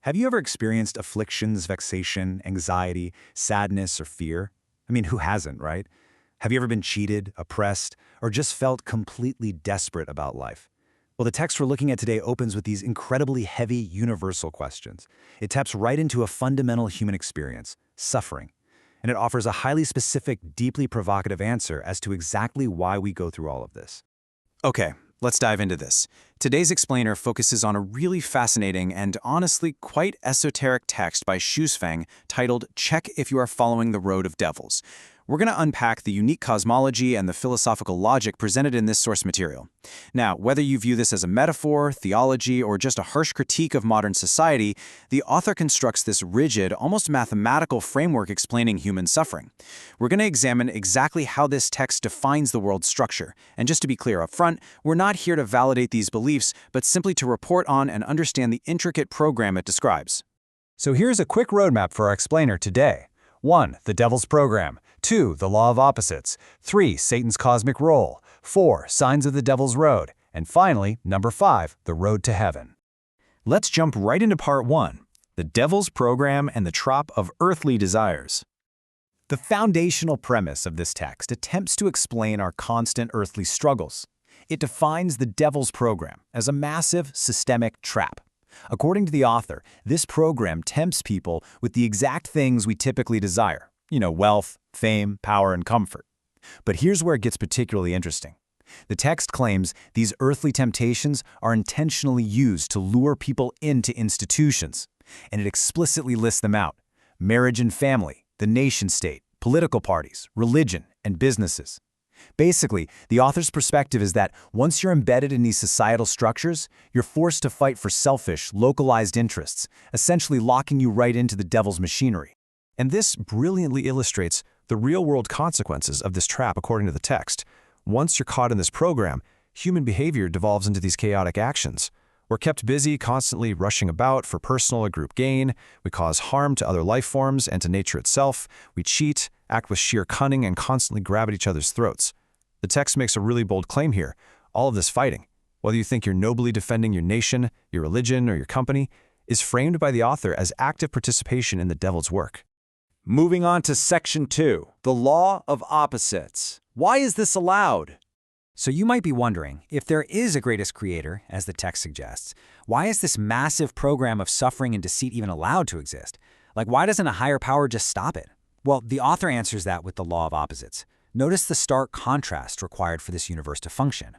Have you ever experienced afflictions, vexation, anxiety, sadness, or fear? I mean, who hasn't, right? Have you ever been cheated, oppressed, or just felt completely desperate about life? Well, the text we're looking at today opens with these incredibly heavy, universal questions. It taps right into a fundamental human experience, suffering, and it offers a highly specific, deeply provocative answer as to exactly why we go through all of this. Okay, let's dive into this. Today's explainer focuses on a really fascinating and honestly quite esoteric text by Xusfeng titled Check If You Are Following the Road of Devils. We're going to unpack the unique cosmology and the philosophical logic presented in this source material. Now, whether you view this as a metaphor, theology, or just a harsh critique of modern society, the author constructs this rigid, almost mathematical framework explaining human suffering. We're going to examine exactly how this text defines the world's structure. And just to be clear up front, we're not here to validate these beliefs, but simply to report on and understand the intricate program it describes. So here's a quick roadmap for our explainer today. 1. The Devil's Program. 2. The Law of Opposites. 3. Satan's Cosmic Role. 4. Signs of the Devil's Road. And finally, number 5. The Road to Heaven. Let's jump right into part 1, the Devil's Program and the Trap of Earthly Desires. The foundational premise of this text attempts to explain our constant earthly struggles. It defines the Devil's Program as a massive, systemic trap. According to the author, this program tempts people with the exact things we typically desire. Wealth, fame, power, and comfort. But here's where it gets particularly interesting. The text claims these earthly temptations are intentionally used to lure people into institutions, and it explicitly lists them out: marriage and family, the nation-state, political parties, religion, and businesses. Basically, the author's perspective is that once you're embedded in these societal structures, you're forced to fight for selfish, localized interests, essentially locking you right into the devil's machinery. And this brilliantly illustrates the real-world consequences of this trap according to the text. Once you're caught in this program, human behavior devolves into these chaotic actions. We're kept busy, constantly rushing about for personal or group gain. We cause harm to other life forms and to nature itself. We cheat, act with sheer cunning, and constantly grab at each other's throats. The text makes a really bold claim here. All of this fighting, whether you think you're nobly defending your nation, your religion, or your company, is framed by the author as active participation in the devil's work. Moving on to Section 2, the Law of Opposites. Why is this allowed? So you might be wondering, if there is a greatest creator, as the text suggests, why is this massive program of suffering and deceit even allowed to exist? Why doesn't a higher power just stop it? Well, the author answers that with the law of opposites. Notice the stark contrast required for this universe to function.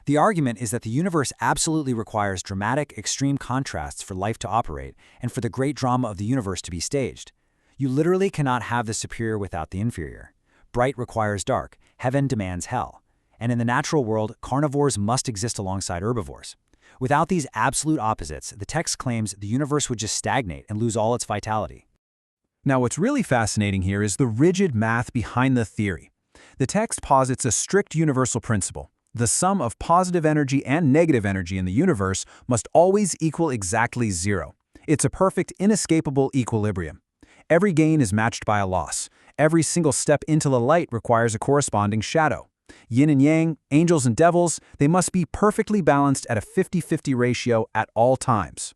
The argument is that the universe absolutely requires dramatic, extreme contrasts for life to operate and for the great drama of the universe to be staged. You literally cannot have the superior without the inferior. Bright requires dark, heaven demands hell. And in the natural world, carnivores must exist alongside herbivores. Without these absolute opposites, the text claims the universe would just stagnate and lose all its vitality. Now, what's really fascinating here is the rigid math behind the theory. The text posits a strict universal principle. The sum of positive energy and negative energy in the universe must always equal exactly 0. It's a perfect, inescapable equilibrium. Every gain is matched by a loss. Every single step into the light requires a corresponding shadow. Yin and yang, angels and devils, they must be perfectly balanced at a 50-50 ratio at all times.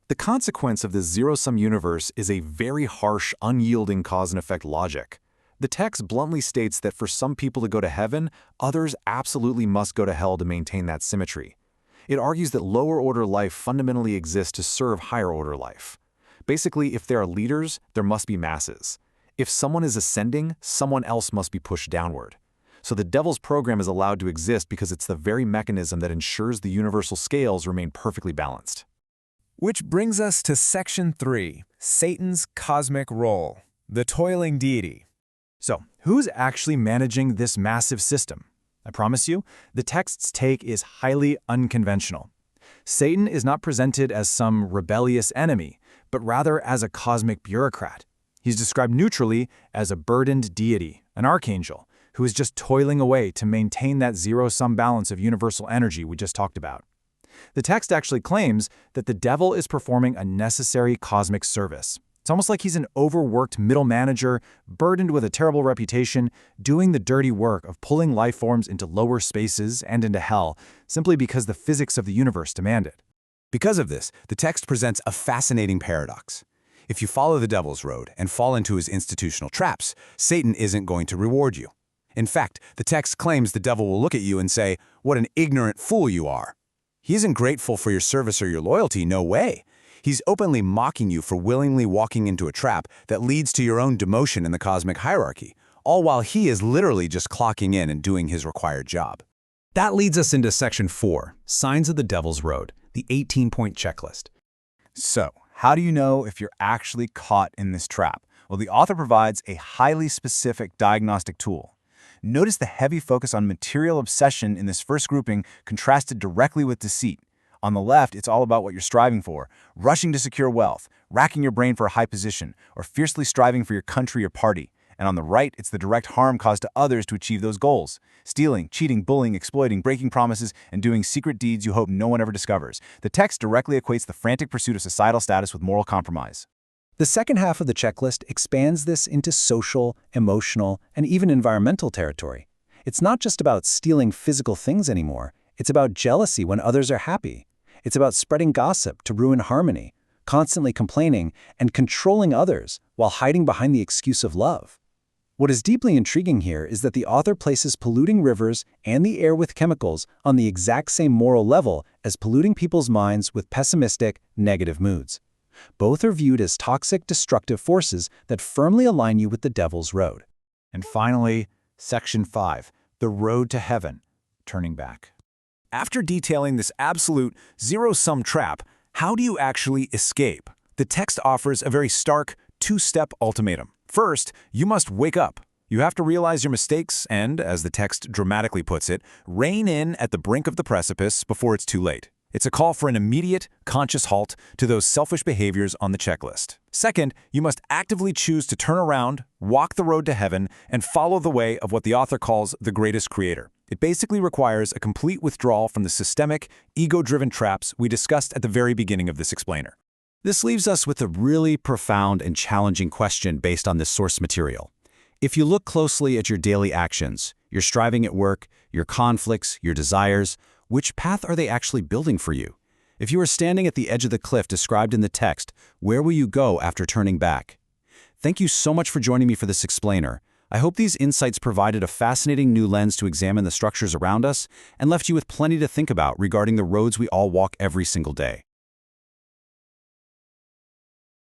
The consequence of this zero-sum universe is a very harsh, unyielding cause and effect logic. The text bluntly states that for some people to go to heaven, others absolutely must go to hell to maintain that symmetry. It argues that lower-order life fundamentally exists to serve higher-order life. Basically, if there are leaders, there must be masses. If someone is ascending, someone else must be pushed downward. So the devil's program is allowed to exist because it's the very mechanism that ensures the universal scales remain perfectly balanced. Which brings us to Section 3, Satan's Cosmic Role, the Toiling Deity. So, who's actually managing this massive system? I promise you, the text's take is highly unconventional. Satan is not presented as some rebellious enemy, but rather as a cosmic bureaucrat. He's described neutrally as a burdened deity, an archangel, who is just toiling away to maintain that zero-sum balance of universal energy we just talked about. The text actually claims that the devil is performing a necessary cosmic service. It's almost like he's an overworked middle manager, burdened with a terrible reputation, doing the dirty work of pulling life forms into lower spaces and into hell, simply because the physics of the universe demand it. Because of this, the text presents a fascinating paradox. If you follow the devil's road and fall into his institutional traps, Satan isn't going to reward you. In fact, the text claims the devil will look at you and say, "What an ignorant fool you are." He isn't grateful for your service or your loyalty, no way. He's openly mocking you for willingly walking into a trap that leads to your own demotion in the cosmic hierarchy, all while he is literally just clocking in and doing his required job. That leads us into Section 4, Signs of the Devil's Road, the 18-point checklist. So, how do you know if you're actually caught in this trap? Well, the author provides a highly specific diagnostic tool. Notice the heavy focus on material obsession in this first grouping contrasted directly with deceit. On the left, it's all about what you're striving for, rushing to secure wealth, racking your brain for a high position, or fiercely striving for your country or party. And on the right, it's the direct harm caused to others to achieve those goals. Stealing, cheating, bullying, exploiting, breaking promises, and doing secret deeds you hope no one ever discovers. The text directly equates the frantic pursuit of societal status with moral compromise. The second half of the checklist expands this into social, emotional, and even environmental territory. It's not just about stealing physical things anymore. It's about jealousy when others are happy. It's about spreading gossip to ruin harmony, constantly complaining, and controlling others while hiding behind the excuse of love. What is deeply intriguing here is that the author places polluting rivers and the air with chemicals on the exact same moral level as polluting people's minds with pessimistic, negative moods. Both are viewed as toxic, destructive forces that firmly align you with the devil's road. And finally, Section 5, the road to heaven, turning back. After detailing this absolute zero-sum trap, how do you actually escape? The text offers a very stark, two-step ultimatum. First, you must wake up. You have to realize your mistakes and, as the text dramatically puts it, rein in at the brink of the precipice before it's too late. It's a call for an immediate, conscious halt to those selfish behaviors on the checklist. Second, you must actively choose to turn around, walk the road to heaven, and follow the way of what the author calls the greatest creator. It basically requires a complete withdrawal from the systemic, ego-driven traps we discussed at the very beginning of this explainer. This leaves us with a really profound and challenging question based on this source material. If you look closely at your daily actions, your striving at work, your conflicts, your desires, which path are they actually building for you? If you are standing at the edge of the cliff described in the text, where will you go after turning back? Thank you so much for joining me for this explainer. I hope these insights provided a fascinating new lens to examine the structures around us and left you with plenty to think about regarding the roads we all walk every single day.